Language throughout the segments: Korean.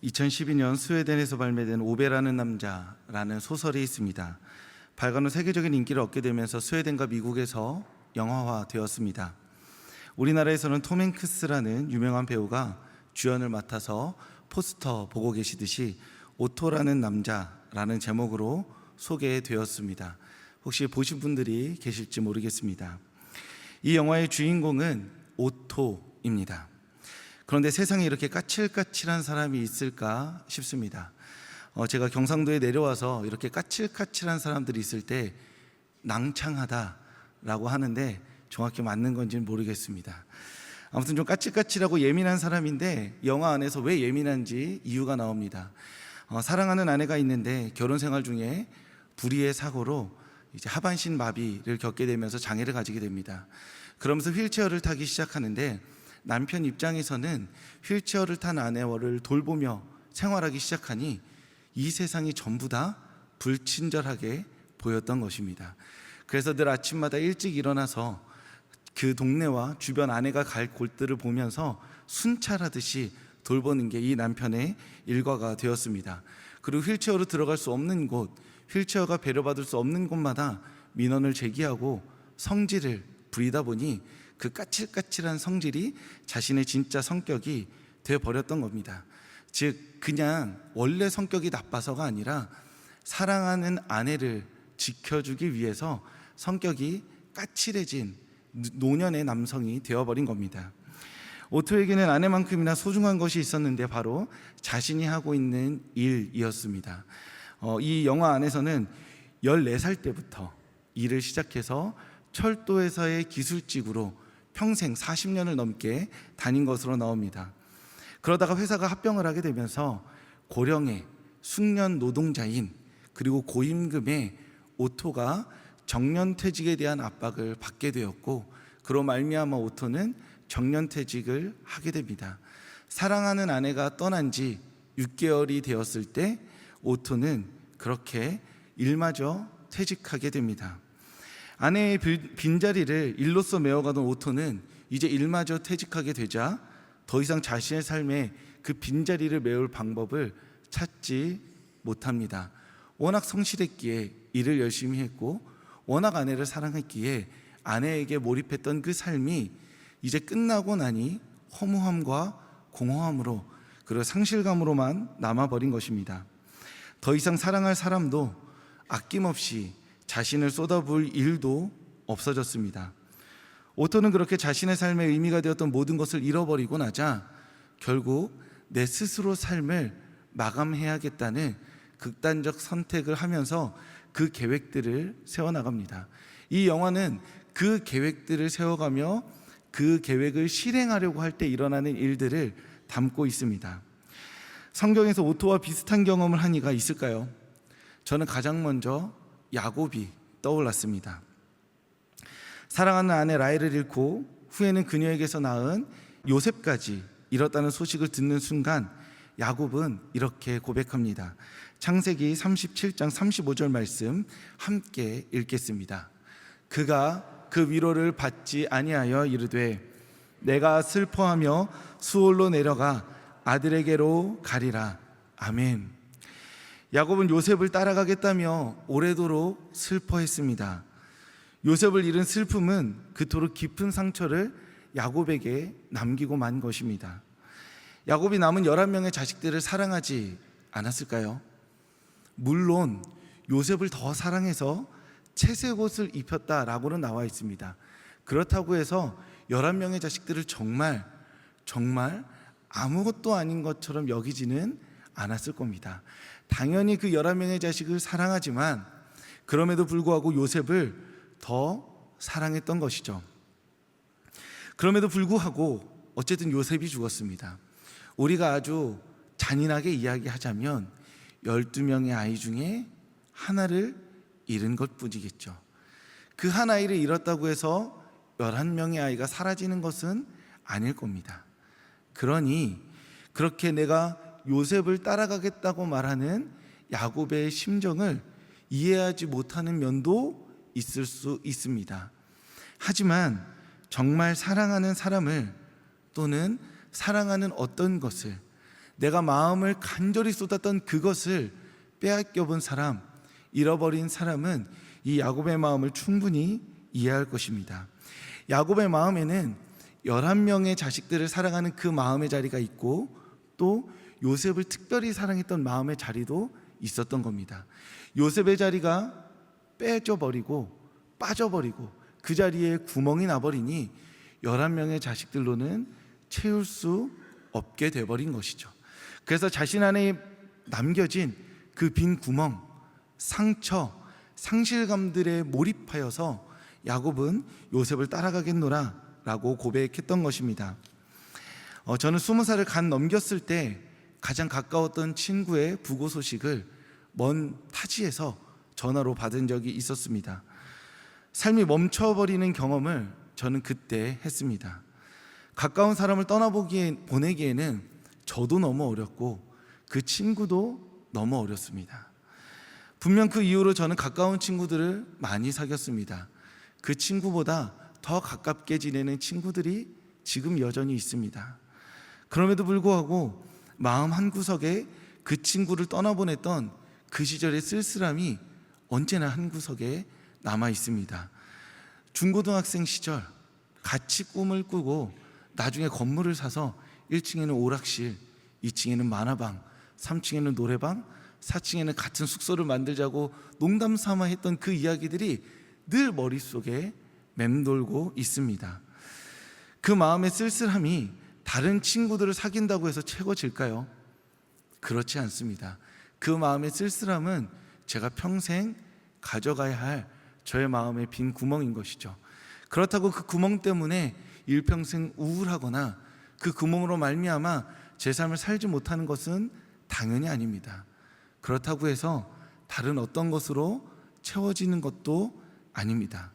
2012년 스웨덴에서 발매된 오베라는 남자라는 소설이 있습니다. 발간 후 세계적인 인기를 얻게 되면서 스웨덴과 미국에서 영화화되었습니다. 우리나라에서는 톰 행크스라는 유명한 배우가 주연을 맡아서 포스터 보고 계시듯이 오토라는 남자라는 제목으로 소개되었습니다. 혹시 보신 분들이 계실지 모르겠습니다. 이 영화의 주인공은 오토입니다. 그런데 세상에 이렇게 까칠까칠한 사람이 있을까 싶습니다. 제가 경상도에 내려와서 이렇게 까칠까칠한 사람들이 있을 때 낭창하다라고 하는데 정확히 맞는 건지는 모르겠습니다. 아무튼 좀 까칠까칠하고 예민한 사람인데 영화 안에서 왜 예민한지 이유가 나옵니다. 사랑하는 아내가 있는데 결혼 생활 중에 불의의 사고로 이제 하반신 마비를 겪게 되면서 장애를 가지게 됩니다. 그러면서 휠체어를 타기 시작하는데 남편 입장에서는 휠체어를 탄 아내를 돌보며 생활하기 시작하니 이 세상이 전부 다 불친절하게 보였던 것입니다. 그래서 늘 아침마다 일찍 일어나서 그 동네와 주변 아내가 갈 곳들을 보면서 순찰하듯이 돌보는 게 이 남편의 일과가 되었습니다. 그리고 휠체어로 들어갈 수 없는 곳, 휠체어가 배려받을 수 없는 곳마다 민원을 제기하고 성질을 부리다 보니 그 까칠까칠한 성질이 자신의 진짜 성격이 되어버렸던 겁니다. 즉 그냥 원래 성격이 나빠서가 아니라 사랑하는 아내를 지켜주기 위해서 성격이 까칠해진 노년의 남성이 되어버린 겁니다. 오토에게는 아내만큼이나 소중한 것이 있었는데 바로 자신이 하고 있는 일이었습니다. 이 영화 안에서는 14살 때부터 일을 시작해서 철도회사의 기술직으로 평생 40년을 넘게 다닌 것으로 나옵니다. 그러다가 회사가 합병을 하게 되면서 고령의 숙련 노동자인 그리고 고임금의 오토가 정년퇴직에 대한 압박을 받게 되었고 그로 말미암아 오토는 정년퇴직을 하게 됩니다. 사랑하는 아내가 떠난 지 6개월이 되었을 때 오토는 그렇게 일마저 퇴직하게 됩니다. 아내의 빈자리를 일로써 메워가던 오토는 이제 일마저 퇴직하게 되자 더 이상 자신의 삶에 그 빈자리를 메울 방법을 찾지 못합니다. 워낙 성실했기에 일을 열심히 했고 워낙 아내를 사랑했기에 아내에게 몰입했던 그 삶이 이제 끝나고 나니 허무함과 공허함으로 그리고 상실감으로만 남아버린 것입니다. 더 이상 사랑할 사람도 아낌없이 자신을 쏟아부을 일도 없어졌습니다. 오토는 그렇게 자신의 삶에 의미가 되었던 모든 것을 잃어버리고 나자 결국 내 스스로 삶을 마감해야겠다는 극단적 선택을 하면서 그 계획들을 세워나갑니다. 이 영화는 그 계획들을 세워가며 그 계획을 실행하려고 할 때 일어나는 일들을 담고 있습니다. 성경에서 오토와 비슷한 경험을 한 이가 있을까요? 저는 가장 먼저 야곱이 떠올랐습니다. 사랑하는 아내 라헬을 잃고 후에는 그녀에게서 낳은 요셉까지 잃었다는 소식을 듣는 순간 야곱은 이렇게 고백합니다. 창세기 37장 35절 말씀 함께 읽겠습니다. 그가 그 위로를 받지 아니하여 이르되 내가 슬퍼하며 수올로 내려가 아들에게로 가리라. 아멘. 야곱은 요셉을 따라가겠다며 오래도록 슬퍼했습니다. 요셉을 잃은 슬픔은 그토록 깊은 상처를 야곱에게 남기고 만 것입니다. 야곱이 남은 11명의 자식들을 사랑하지 않았을까요? 물론 요셉을 더 사랑해서 채색옷을 입혔다라고는 나와 있습니다. 그렇다고 해서 11명의 자식들을 정말 아무것도 아닌 것처럼 여기지는 않았을 겁니다. 당연히 그 11명의 자식을 사랑하지만 그럼에도 불구하고 요셉을 더 사랑했던 것이죠. 그럼에도 불구하고 어쨌든 요셉이 죽었습니다. 우리가 아주 잔인하게 이야기하자면 12명의 아이 중에 하나를 잃은 것뿐이겠죠. 그 한 아이를 잃었다고 해서 11명의 아이가 사라지는 것은 아닐 겁니다. 그러니 그렇게 내가 요셉을 따라가겠다고 말하는 야곱의 심정을 이해하지 못하는 면도 있을 수 있습니다. 하지만 정말 사랑하는 사람을 또는 사랑하는 어떤 것을 내가 마음을 간절히 쏟았던 그것을 빼앗겨 본 사람, 잃어버린 사람은 이 야곱의 마음을 충분히 이해할 것입니다. 야곱의 마음에는 11명의 자식들을 사랑하는 그 마음의 자리가 있고, 또 요셉을 특별히 사랑했던 마음의 자리도 있었던 겁니다. 요셉의 자리가 빼져버리고 빠져버리고 그 자리에 구멍이 나버리니 11명의 자식들로는 채울 수 없게 돼버린 것이죠. 그래서 자신 안에 남겨진 그 빈 구멍, 상처, 상실감들에 몰입하여서 야곱은 요셉을 따라가겠노라 라고 고백했던 것입니다. 저는 20살을 간 넘겼을 때 가장 가까웠던 친구의 부고 소식을 먼 타지에서 전화로 받은 적이 있었습니다. 삶이 멈춰버리는 경험을 저는 그때 했습니다. 가까운 사람을 보내기에는 저도 너무 어렵고 그 친구도 너무 어렵습니다. 분명 그 이후로 저는 가까운 친구들을 많이 사귀었습니다. 그 친구보다 더 가깝게 지내는 친구들이 지금 여전히 있습니다. 그럼에도 불구하고 마음 한구석에 그 친구를 떠나보냈던 그 시절의 쓸쓸함이 언제나 한구석에 남아 있습니다. 중고등학생 시절 같이 꿈을 꾸고 나중에 건물을 사서 1층에는 오락실, 2층에는 만화방, 3층에는 노래방, 4층에는 같은 숙소를 만들자고 농담 삼아 했던 그 이야기들이 늘 머릿속에 맴돌고 있습니다. 그 마음의 쓸쓸함이 다른 친구들을 사귄다고 해서 채워질까요? 그렇지 않습니다. 그 마음의 쓸쓸함은 제가 평생 가져가야 할 저의 마음의 빈 구멍인 것이죠. 그렇다고 그 구멍 때문에 일평생 우울하거나 그 구멍으로 말미암아 제 삶을 살지 못하는 것은 당연히 아닙니다. 그렇다고 해서 다른 어떤 것으로 채워지는 것도 아닙니다.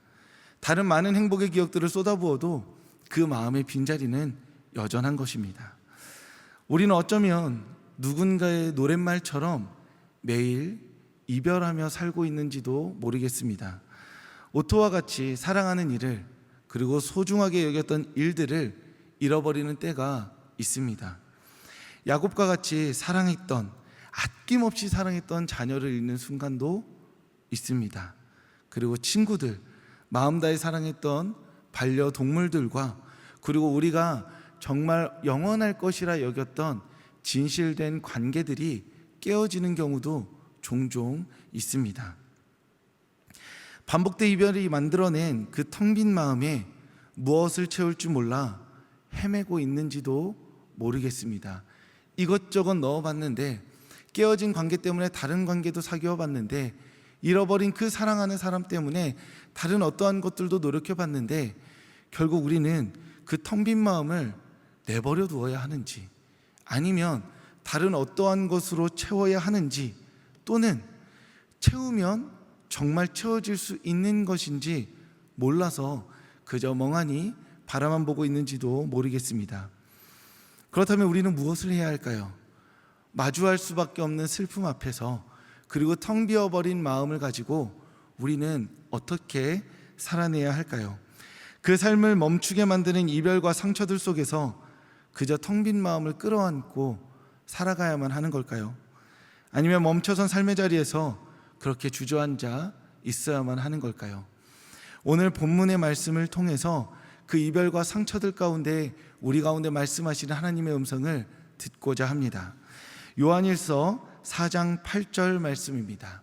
다른 많은 행복의 기억들을 쏟아부어도 그 마음의 빈자리는 여전한 것입니다. 우리는 어쩌면 누군가의 노랫말처럼 매일 이별하며 살고 있는지도 모르겠습니다. 오토와 같이 사랑하는 일을, 그리고 소중하게 여겼던 일들을 잃어버리는 때가 있습니다. 야곱과 같이 사랑했던, 아낌없이 사랑했던 자녀를 잃는 순간도 있습니다. 그리고 친구들, 마음 다해 사랑했던 반려동물들과, 그리고 우리가 정말 영원할 것이라 여겼던 진실된 관계들이 깨어지는 경우도 종종 있습니다. 반복된 이별이 만들어낸 그 텅 빈 마음에 무엇을 채울 줄 몰라 헤매고 있는지도 모르겠습니다. 이것저것 넣어봤는데, 깨어진 관계 때문에 다른 관계도 사귀어봤는데, 잃어버린 그 사랑하는 사람 때문에 다른 어떠한 것들도 노력해봤는데, 결국 우리는 그 텅 빈 마음을 내버려 두어야 하는지, 아니면 다른 어떠한 것으로 채워야 하는지, 또는 채우면 정말 채워질 수 있는 것인지 몰라서 그저 멍하니 바라만 보고 있는지도 모르겠습니다. 그렇다면 우리는 무엇을 해야 할까요? 마주할 수밖에 없는 슬픔 앞에서, 그리고 텅 비어버린 마음을 가지고 우리는 어떻게 살아내야 할까요? 그 삶을 멈추게 만드는 이별과 상처들 속에서 그저 텅 빈 마음을 끌어안고 살아가야만 하는 걸까요? 아니면 멈춰선 삶의 자리에서 그렇게 주저앉아 있어야만 하는 걸까요? 오늘 본문의 말씀을 통해서 그 이별과 상처들 가운데 우리 가운데 말씀하시는 하나님의 음성을 듣고자 합니다. 요한일서 4장 8절 말씀입니다.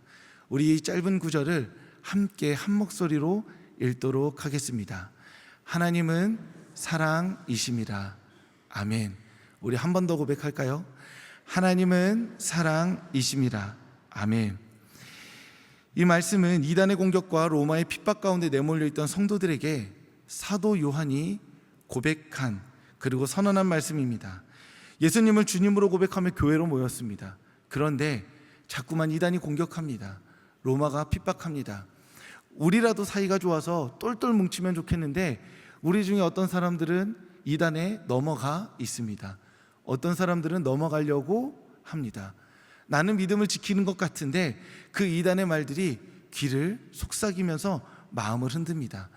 우리 이 짧은 구절을 함께 한 목소리로 읽도록 하겠습니다. 하나님은 사랑이심이라. 아멘. 우리 한 번 더 고백할까요? 하나님은 사랑이심이라. 아멘. 이 말씀은 이단의 공격과 로마의 핍박 가운데 내몰려 있던 성도들에게 사도 요한이 고백한, 그리고 선언한 말씀입니다. 예수님을 주님으로 고백하며 교회로 모였습니다. 그런데 자꾸만 이단이 공격합니다. 로마가 핍박합니다. 우리라도 사이가 좋아서 똘똘 뭉치면 좋겠는데 우리 중에 어떤 사람들은 이단에 넘어가 있습니다. 어떤 사람들은 넘어가려고 합니다. 나는 믿음을 지키는 것 같은데 그 이단의 말들이 귀를 속삭이면서 마음을 흔듭니다.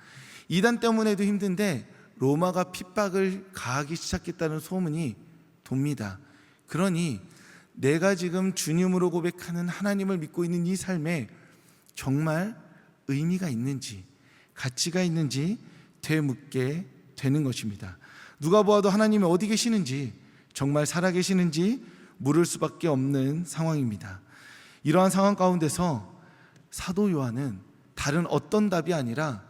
이단 때문에도 힘든데 로마가 핍박을 가하기 시작했다는 소문이 돕니다. 그러니 내가 지금 주님으로 고백하는 하나님을 믿고 있는 이 삶에 정말 의미가 있는지, 가치가 있는지 되묻게 되는 것입니다. 누가 보아도 하나님이 어디 계시는지, 정말 살아계시는지 물을 수밖에 없는 상황입니다. 이러한 상황 가운데서 사도 요한은 다른 어떤 답이 아니라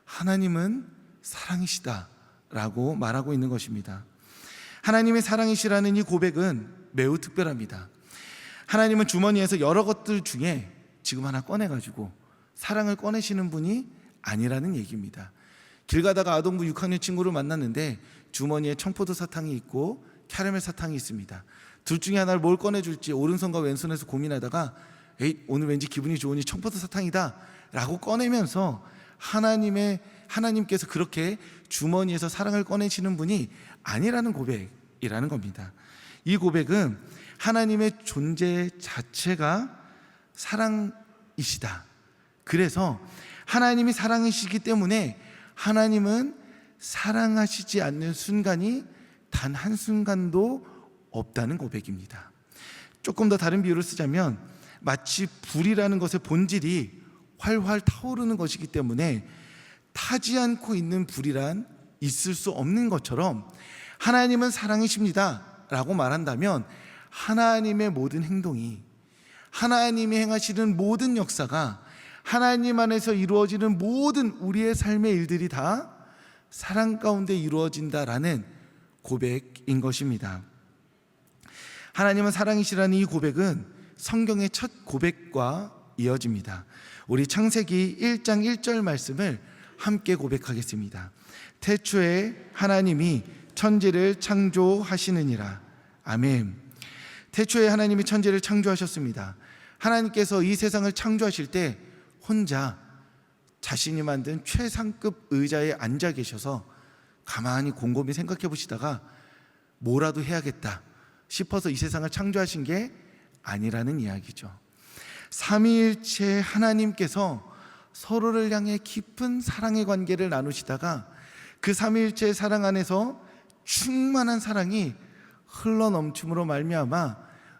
하나님은 사랑이시다라고 말하고 있는 것입니다. 하나님의 사랑이시라는 이 고백은 매우 특별합니다. 하나님은 주머니에서 여러 것들 중에 지금 하나 꺼내가지고 사랑을 꺼내시는 분이 아니라는 얘기입니다. 길 가다가 아동부 6학년 친구를 만났는데 주머니에 청포도 사탕이 있고 캐러멜 사탕이 있습니다. 둘 중에 하나를 뭘 꺼내줄지 오른손과 왼손에서 고민하다가 오늘 왠지 기분이 좋으니 청포도 사탕이다 라고 꺼내면서 하나님께서 그렇게 주머니에서 사랑을 꺼내시는 분이 아니라는 고백이라는 겁니다. 이 고백은 하나님의 존재 자체가 사랑이시다. 그래서 하나님이 사랑이시기 때문에 하나님은 사랑하시지 않는 순간이 단 한순간도 없다는 고백입니다. 조금 더 다른 비유를 쓰자면 마치 불이라는 것의 본질이 활활 타오르는 것이기 때문에 타지 않고 있는 불이란 있을 수 없는 것처럼 하나님은 사랑이십니다 라고 말한다면 하나님의 모든 행동이, 하나님이 행하시는 모든 역사가, 하나님 안에서 이루어지는 모든 우리의 삶의 일들이 다 사랑 가운데 이루어진다라는 고백인 것입니다. 하나님은 사랑이시라는 이 고백은 성경의 첫 고백과 이어집니다. 우리 창세기 1장 1절 말씀을 함께 고백하겠습니다. 태초에 하나님이 천지를 창조하시느니라. 아멘. 태초에 하나님이 천지를 창조하셨습니다. 하나님께서 이 세상을 창조하실 때 혼자 자신이 만든 최상급 의자에 앉아 계셔서 가만히 곰곰이 생각해 보시다가 뭐라도 해야겠다 싶어서 이 세상을 창조하신 게 아니라는 이야기죠. 삼위일체 하나님께서 서로를 향해 깊은 사랑의 관계를 나누시다가 그 삼위일체의 사랑 안에서 충만한 사랑이 흘러넘침으로 말미암아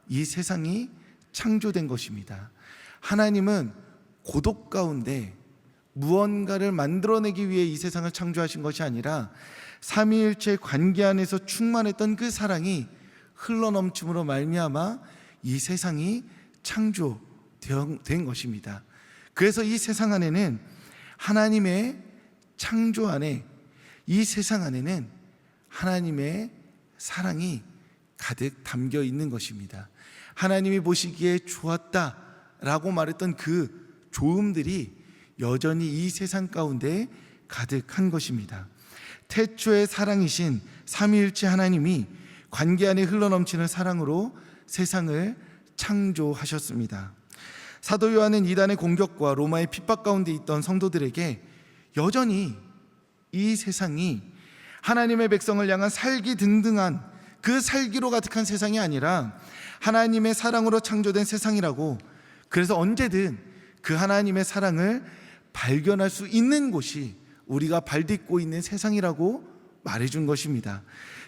이 세상이 창조된 것입니다. 하나님은 고독 가운데 무언가를 만들어내기 위해 이 세상을 창조하신 것이 아니라 삼위일체 관계 안에서 충만했던 그 사랑이 흘러넘침으로 말미암아 이 세상이 창조된 것입니다. 그래서 이 세상 안에는 하나님의 창조 안에, 이 세상 안에는 하나님의 사랑이 가득 담겨 있는 것입니다. 하나님이 보시기에 좋았다라고 말했던 그 좋음들이 여전히 이 세상 가운데 가득한 것입니다. 태초의 사랑이신 삼위일체 하나님이 관계 안에 흘러넘치는 사랑으로 세상을 창조하셨습니다. 사도 요한은 이단의 공격과 로마의 핍박 가운데 있던 성도들에게 여전히 이 세상이 하나님의 백성을 향한 살기 등등한 그 살기로 가득한 세상이 아니라 하나님의 사랑으로 창조된 세상이라고, 그래서 언제든 그 하나님의 사랑을 발견할 수 있는 곳이 우리가 발딛고 있는 세상이라고 말해준 것입니다.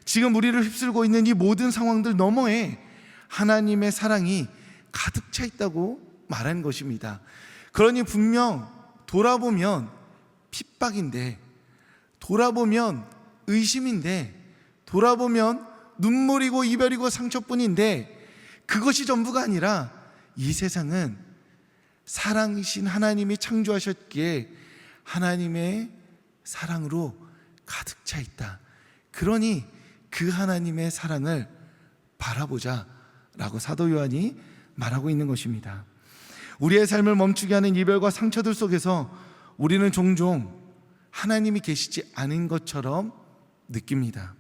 지금 우리를 휩쓸고 있는 이 모든 상황들 너머에 하나님의 사랑이 가득 차 있다고 말한 것입니다. 그러니 분명 돌아보면 핍박인데, 돌아보면 의심인데, 돌아보면 눈물이고 이별이고 상처뿐인데 그것이 전부가 아니라 이 세상은 사랑이신 하나님이 창조하셨기에 하나님의 사랑으로 가득 차 있다. 그러니 그 하나님의 사랑을 바라보자 라고 사도 요한이 말하고 있는 것입니다. 우리의 삶을 멈추게 하는 이별과 상처들 속에서 우리는 종종 하나님이 계시지 않은 것처럼 느낍니다.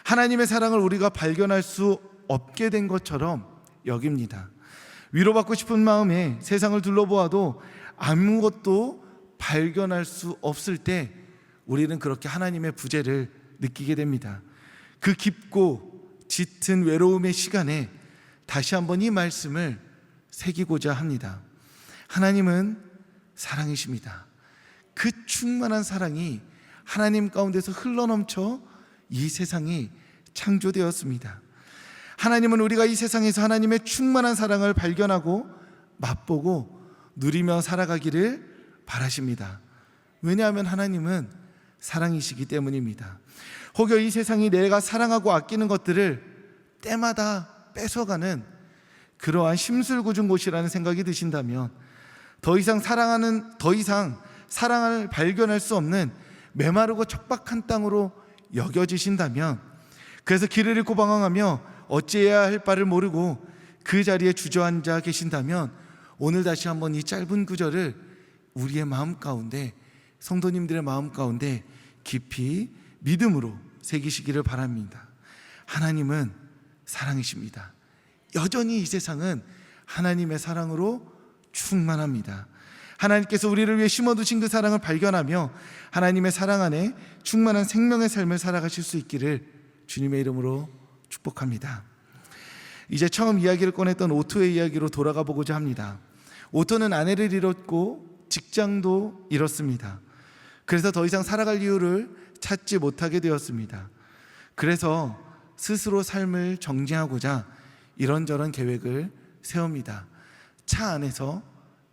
하나님의 사랑을 우리가 발견할 수 없게 된 것처럼 여깁니다. 위로받고 싶은 마음에 세상을 둘러보아도 아무것도 발견할 수 없을 때 우리는 그렇게 하나님의 부재를 느끼게 됩니다. 그 깊고 짙은 외로움의 시간에 다시 한번 이 말씀을 새기고자 합니다. 하나님은 사랑이십니다. 그 충만한 사랑이 하나님 가운데서 흘러넘쳐 이 세상이 창조되었습니다. 하나님은 우리가 이 세상에서 하나님의 충만한 사랑을 발견하고 맛보고 누리며 살아가기를 바라십니다. 왜냐하면 하나님은 사랑이시기 때문입니다. 혹여 이 세상이 내가 사랑하고 아끼는 것들을 때마다 뺏어가는 그러한 심술궂은 곳이라는 생각이 드신다면, 더 이상 사랑을 발견할 수 없는 메마르고 척박한 땅으로 여겨지신다면, 그래서 길을 잃고 방황하며 어찌해야 할 바를 모르고 그 자리에 주저앉아 계신다면, 오늘 다시 한번 이 짧은 구절을 우리의 마음 가운데, 성도님들의 마음 가운데 깊이 믿음으로 새기시기를 바랍니다. 하나님은 사랑이십니다. 여전히 이 세상은 하나님의 사랑으로 충만합니다. 하나님께서 우리를 위해 심어두신 그 사랑을 발견하며 하나님의 사랑 안에 충만한 생명의 삶을 살아가실 수 있기를 주님의 이름으로 축복합니다. 이제 처음 이야기를 꺼냈던 오토의 이야기로 돌아가 보고자 합니다. 오토는 아내를 잃었고 직장도 잃었습니다. 그래서 더 이상 살아갈 이유를 찾지 못하게 되었습니다. 그래서 스스로 삶을 정지하고자 이런저런 계획을 세웁니다. 차 안에서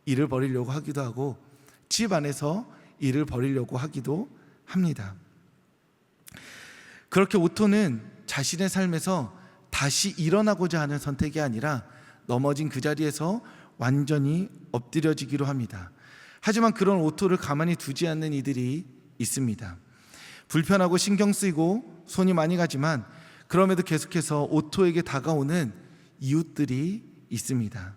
일을 벌이려고 하기도 하고 집 안에서 일을 벌이려고 하기도 합니다. 그렇게 오토는 자신의 삶에서 다시 일어나고자 하는 선택이 아니라 넘어진 그 자리에서 완전히 엎드려지기로 합니다. 하지만 그런 오토를 가만히 두지 않는 이들이 있습니다. 불편하고 신경 쓰이고 손이 많이 가지만 그럼에도 계속해서 오토에게 다가오는 이웃들이 있습니다.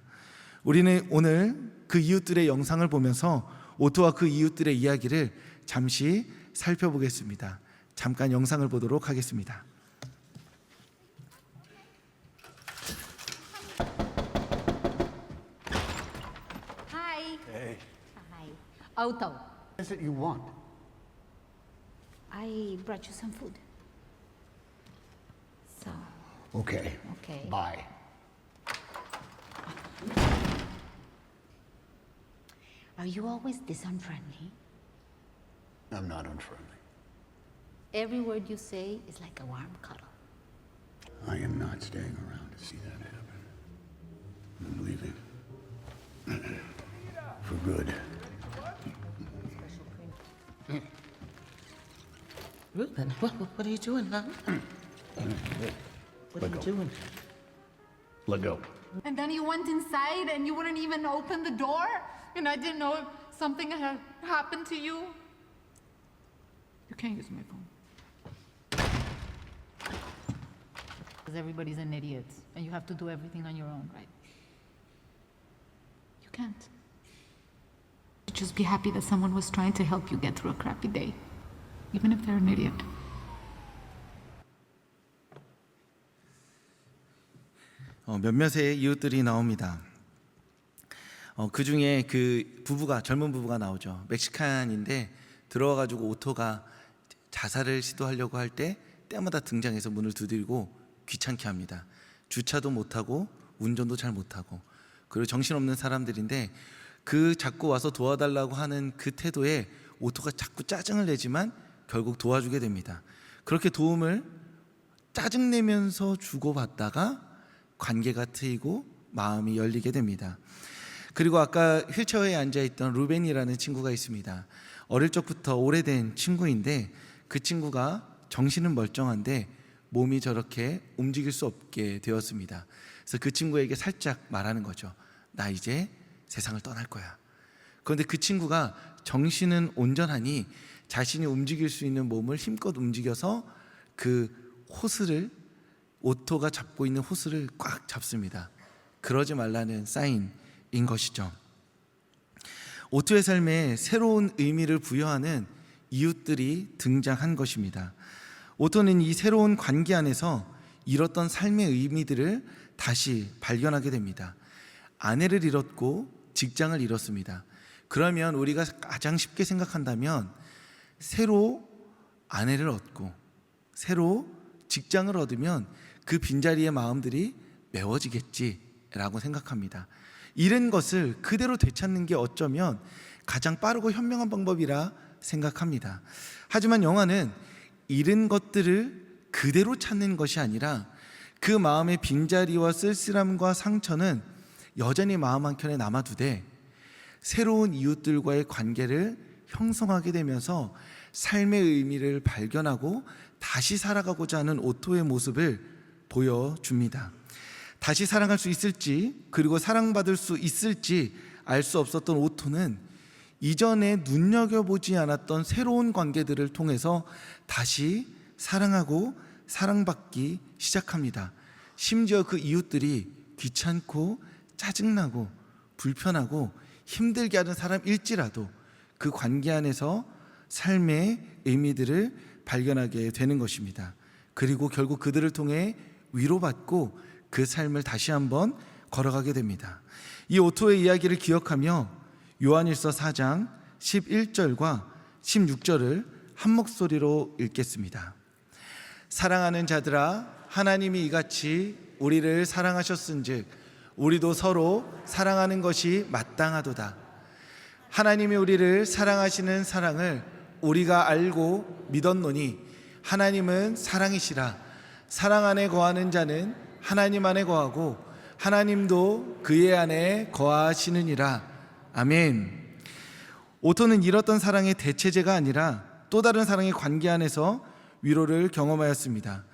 우리는 오늘 그 이웃들의 영상을 보면서 오토와 그 이웃들의 이야기를 잠시 살펴보겠습니다. 잠깐 영상을 보도록 하겠습니다. Hi. Hey, Hi. Otto, what is it you want? I brought you some food. So, Okay. Okay. Bye. are you always this unfriendly? I'm not unfriendly. Every word you say is like a warm cuddle. I am not staying around to see that happen. I'm leaving. For good. Ruben, what are you doing, love? What are you doing? Let go. And then you went inside and you wouldn't even open the door? And I didn't know if something had happened to you? You can't use my phone. Because everybody's an idiot and you have to do everything on your own, right? You can't. Just be happy that someone was trying to help you get through a crappy day, even if they're an idiot. 몇몇의 이웃들이 나옵니다. 그 중에 그 부부가, 젊은 부부가 나오죠. 멕시칸인데 들어와가지고 오토가 자살을 시도하려고 할 때 때마다 등장해서 문을 두드리고 귀찮게 합니다. 주차도 못하고 운전도 잘 못하고, 그리고 정신없는 사람들인데 그 자꾸 와서 도와달라고 하는 그 태도에 오토가 자꾸 짜증을 내지만 결국 도와주게 됩니다. 그렇게 도움을 짜증내면서 주고받다가 관계가 트이고 마음이 열리게 됩니다. 그리고 아까 휠체어에 앉아있던 루벤이라는 친구가 있습니다. 어릴 적부터 오래된 친구인데 그 친구가 정신은 멀쩡한데 몸이 저렇게 움직일 수 없게 되었습니다. 그래서 그 친구에게 살짝 말하는 거죠. 나 이제 세상을 떠날 거야. 그런데 그 친구가 정신은 온전하니 자신이 움직일 수 있는 몸을 힘껏 움직여서 그 호스를, 오토가 잡고 있는 호스를 꽉 잡습니다. 그러지 말라는 사인인 것이죠. 오토의 삶에 새로운 의미를 부여하는 이웃들이 등장한 것입니다. 오토는 이 새로운 관계 안에서 잃었던 삶의 의미들을 다시 발견하게 됩니다. 아내를 잃었고 직장을 잃었습니다. 그러면 우리가 가장 쉽게 생각한다면 새로 아내를 얻고 새로 직장을 얻으면 그 빈자리의 마음들이 메워지겠지라고 생각합니다. 잃은 것을 그대로 되찾는 게 어쩌면 가장 빠르고 현명한 방법이라 생각합니다. 하지만 영화는 잃은 것들을 그대로 찾는 것이 아니라 그 마음의 빈자리와 쓸쓸함과 상처는 여전히 마음 한켠에 남아두되 새로운 이웃들과의 관계를 형성하게 되면서 삶의 의미를 발견하고 다시 살아가고자 하는 오토의 모습을 보여줍니다. 다시 사랑할 수 있을지, 그리고 사랑받을 수 있을지 알 수 없었던 오토는 이전에 눈여겨보지 않았던 새로운 관계들을 통해서 다시 사랑하고 사랑받기 시작합니다. 심지어 그 이웃들이 귀찮고 짜증나고 불편하고 힘들게 하는 사람일지라도 그 관계 안에서 삶의 의미들을 발견하게 되는 것입니다. 그리고 결국 그들을 통해 위로받고 그 삶을 다시 한번 걸어가게 됩니다. 이 오토의 이야기를 기억하며 요한일서 4장 11절과 16절을 한 목소리로 읽겠습니다. 사랑하는 자들아, 하나님이 이같이 우리를 사랑하셨은즉 우리도 서로 사랑하는 것이 마땅하도다. 하나님이 우리를 사랑하시는 사랑을 우리가 알고 믿었노니 하나님은 사랑이시라. 사랑 안에 거하는 자는 하나님 안에 거하고 하나님도 그의 안에 거하시느니라. 아멘. 오토는 잃었던 사랑의 대체제가 아니라 또 다른 사랑의 관계 안에서 위로를 경험하였습니다.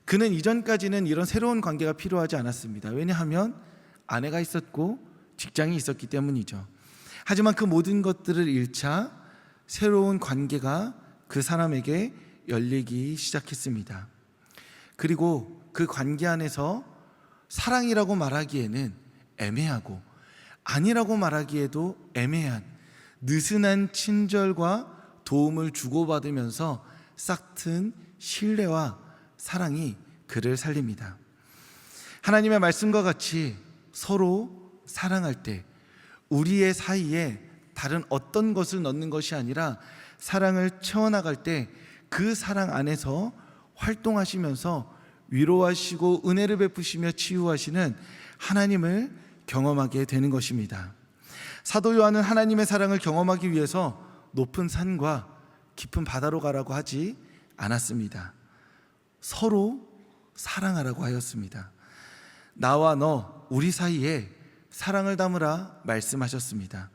그는 이전까지는 이런 새로운 관계가 필요하지 않았습니다. 왜냐하면 아내가 있었고 직장이 있었기 때문이죠. 하지만 그 모든 것들을 잃자 새로운 관계가 그 사람에게 열리기 시작했습니다. 그리고 그 관계 안에서 사랑이라고 말하기에는 애매하고 아니라고 말하기에도 애매한 느슨한 친절과 도움을 주고받으면서 싹튼 신뢰와 사랑이 그를 살립니다. 하나님의 말씀과 같이 서로 사랑할 때 우리의 사이에 다른 어떤 것을 넣는 것이 아니라 사랑을 채워나갈 때 그 사랑 안에서 활동하시면서 위로하시고 은혜를 베푸시며 치유하시는 하나님을 경험하게 되는 것입니다. 사도 요한은 하나님의 사랑을 경험하기 위해서 높은 산과 깊은 바다로 가라고 하지 않았습니다. 서로 사랑하라고 하였습니다. 나와 너, 우리 사이에 사랑을 담으라 말씀하셨습니다.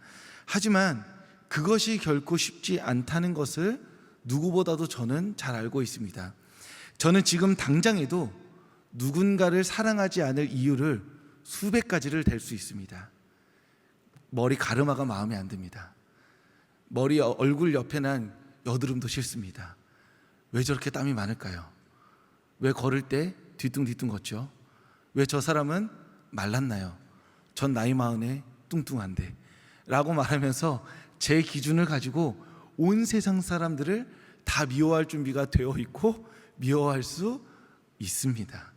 하지만 그것이 결코 쉽지 않다는 것을 누구보다도 저는 잘 알고 있습니다. 저는 지금 당장에도 누군가를 사랑하지 않을 이유를 수백 가지를 댈 수 있습니다. 머리 가르마가 마음에 안 듭니다. 얼굴 옆에 난 여드름도 싫습니다. 왜 저렇게 땀이 많을까요? 왜 걸을 때 뒤뚱뒤뚱 걷죠? 왜 저 사람은 말랐나요? 전 나이 마흔에 뚱뚱한데 라고 말하면서 제 기준을 가지고 온 세상 사람들을 다 미워할 준비가 되어 있고 미워할 수 있습니다.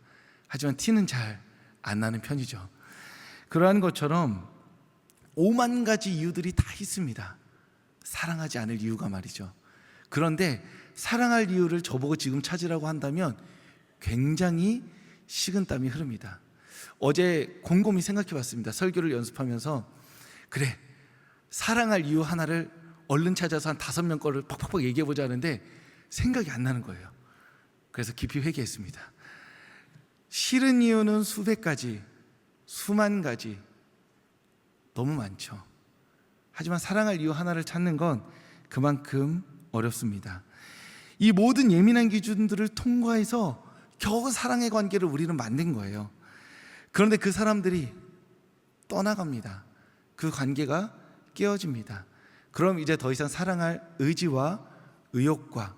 하지만 티는 잘 안 나는 편이죠. 그러한 것처럼 5만 가지 이유들이 다 있습니다. 사랑하지 않을 이유가 말이죠. 그런데 사랑할 이유를 저보고 지금 찾으라고 한다면 굉장히 식은땀이 흐릅니다. 어제 곰곰이 생각해 봤습니다. 설교를 연습하면서 그래, 사랑할 이유 하나를 얼른 찾아서 한 5명 거를 팍팍팍 얘기해보자 하는데 생각이 안 나는 거예요. 그래서 깊이 회개했습니다. 싫은 이유는 수백 가지, 수만 가지, 너무 많죠. 하지만 사랑할 이유 하나를 찾는 건 그만큼 어렵습니다. 이 모든 예민한 기준들을 통과해서 겨우 사랑의 관계를 우리는 만든 거예요. 그런데 그 사람들이 떠나갑니다. 그 관계가 깨어집니다. 그럼 이제 더 이상 사랑할 의지와 의욕과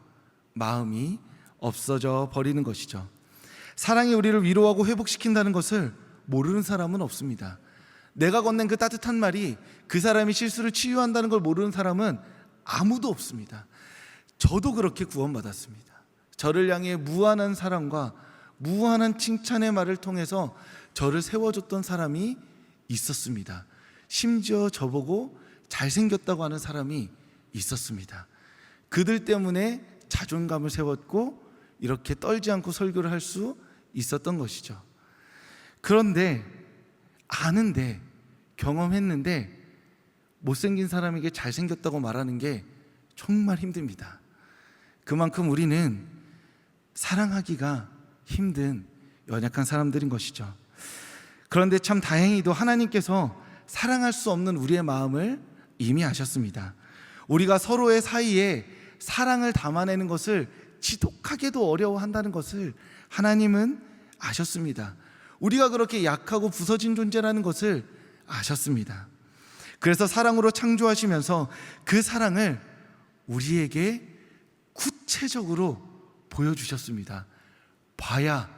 마음이 없어져 버리는 것이죠. 사랑이 우리를 위로하고 회복시킨다는 것을 모르는 사람은 없습니다. 내가 건넨 그 따뜻한 말이 그 사람이 실수를 치유한다는 걸 모르는 사람은 아무도 없습니다. 저도 그렇게 구원받았습니다. 저를 향해 무한한 사랑과 무한한 칭찬의 말을 통해서 저를 세워줬던 사람이 있었습니다. 심지어 저보고 잘생겼다고 하는 사람이 있었습니다. 그들 때문에 자존감을 세웠고 이렇게 떨지 않고 설교를 할 수 있었던 것이죠. 그런데 아는데 경험했는데 못생긴 사람에게 잘생겼다고 말하는 게 정말 힘듭니다. 그만큼 우리는 사랑하기가 힘든 연약한 사람들인 것이죠. 그런데 참 다행히도 하나님께서 사랑할 수 없는 우리의 마음을 이미 아셨습니다. 우리가 서로의 사이에 사랑을 담아내는 것을 지독하게도 어려워한다는 것을 하나님은 아셨습니다. 우리가 그렇게 약하고 부서진 존재라는 것을 아셨습니다. 그래서 사랑으로 창조하시면서 그 사랑을 우리에게 구체적으로 보여주셨습니다. 봐야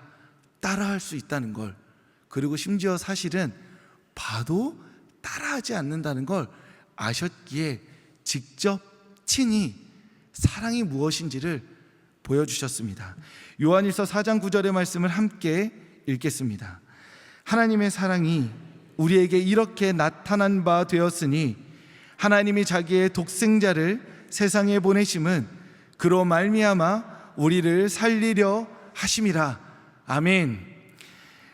따라할 수 있다는 걸, 그리고 심지어 사실은 봐도 따라하지 않는다는 걸 아셨기에 직접 친히 사랑이 무엇인지를 보여주셨습니다. 요한일서 4장 9절의 말씀을 함께 읽겠습니다. 하나님의 사랑이 우리에게 이렇게 나타난 바 되었으니 하나님이 자기의 독생자를 세상에 보내심은 그로 말미암아 우리를 살리려 하심이라. 아멘.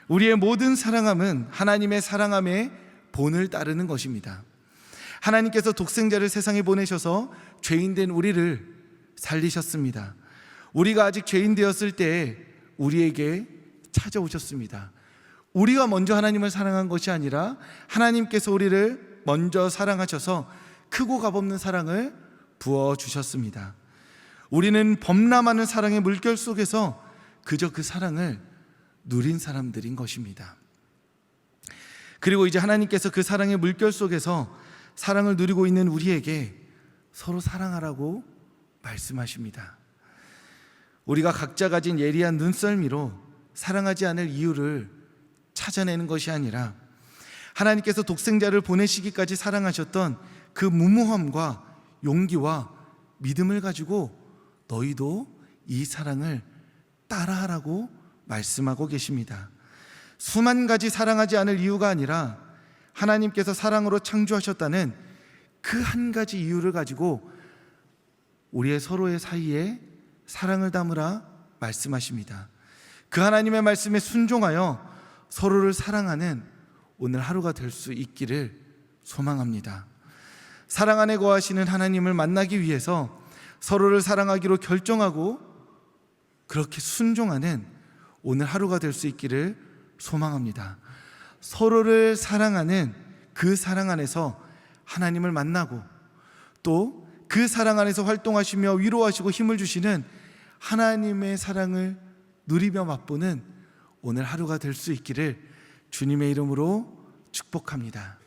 우리의 모든 사랑함은 하나님의 사랑함의 본을 따르는 것입니다. 하나님께서 독생자를 세상에 보내셔서 죄인된 우리를 살리셨습니다. 우리가 아직 죄인 되었을 때 우리에게 찾아오셨습니다. 우리가 먼저 하나님을 사랑한 것이 아니라 하나님께서 우리를 먼저 사랑하셔서 크고 값없는 사랑을 부어주셨습니다. 우리는 범람하는 사랑의 물결 속에서 그저 그 사랑을 누린 사람들인 것입니다. 그리고 이제 하나님께서 그 사랑의 물결 속에서 사랑을 누리고 있는 우리에게 서로 사랑하라고 말씀하십니다. 우리가 각자 가진 예리한 눈썰미로 사랑하지 않을 이유를 찾아내는 것이 아니라 하나님께서 독생자를 보내시기까지 사랑하셨던 그 무모함과 용기와 믿음을 가지고 너희도 이 사랑을 따라하라고 말씀하고 계십니다. 수만 가지 사랑하지 않을 이유가 아니라 하나님께서 사랑으로 창조하셨다는 그 한 가지 이유를 가지고 우리의 서로의 사이에 사랑을 담으라 말씀하십니다. 그 하나님의 말씀에 순종하여 서로를 사랑하는 오늘 하루가 될 수 있기를 소망합니다. 사랑 안에 거하시는 하나님을 만나기 위해서 서로를 사랑하기로 결정하고 그렇게 순종하는 오늘 하루가 될 수 있기를 소망합니다. 서로를 사랑하는 그 사랑 안에서 하나님을 만나고 또 그 사랑 안에서 활동하시며 위로하시고 힘을 주시는 하나님의 사랑을 누리며 맛보는 오늘 하루가 될 수 있기를 주님의 이름으로 축복합니다.